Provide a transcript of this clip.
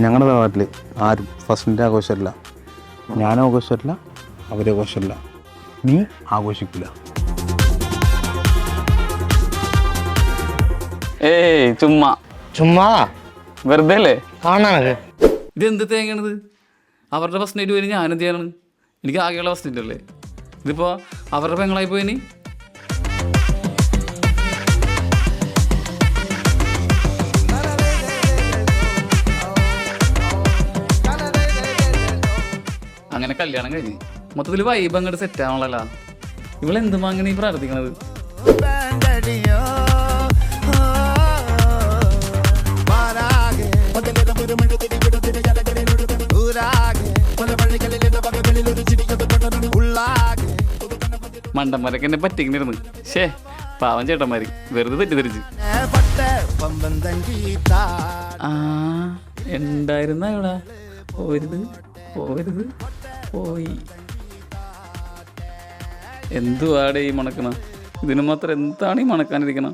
ഞങ്ങളുടെ നാട്ടിൽ ആരും ഫസ്റ്റിൻ്റെ ആഘോഷമല്ല, ഞാനും ആഘോഷമല്ല, അവരാഘോഷമല്ല, നീ ആഘോഷിക്കില്ല. ഏയ് ചുമ്മാ ചുമ്മാ വെറുതെ അല്ലേ കാണാനത്. ഇതെന്ത് തേങ്ങയാണിത്? അവരുടെ ഫസ്റ്റ് നൈറ്റ് പോയി ഞാനെന്ത് ചെയ്യണം? എനിക്ക് ആകെയുള്ള ഫസ്റ്റ് നൈറ്റ് അല്ലേ ഇതിപ്പോൾ? അവരുടെ പെങ്ങളായി പോയിനി. അങ്ങനെ കല്യാണം കഴിഞ്ഞ് മൊത്തത്തിൽ വൈബ് അങ്ങോട്ട് സെറ്റ് ആവണല്ലോ. ഇവളെന്ത് വാങ്ങണ ഈ പ്രാർത്ഥിക്കണത്? മണ്ടന്മാരൊക്കെ എന്നെ പറ്റിക്കണിരുന്നു. ഷേ പാവം ചേട്ടന്മാര് വെറുതെ തെറ്റിദ്ധരിച്ച്. ആ ഉണ്ടായിരുന്ന ഇവിടെ പോരുത് പോരുത് പോയി. എന്തുവാടെ ഈ മണക്കണ? ഇതിന് മാത്രം എന്താണ് ഈ മണക്കാനിരിക്കണം?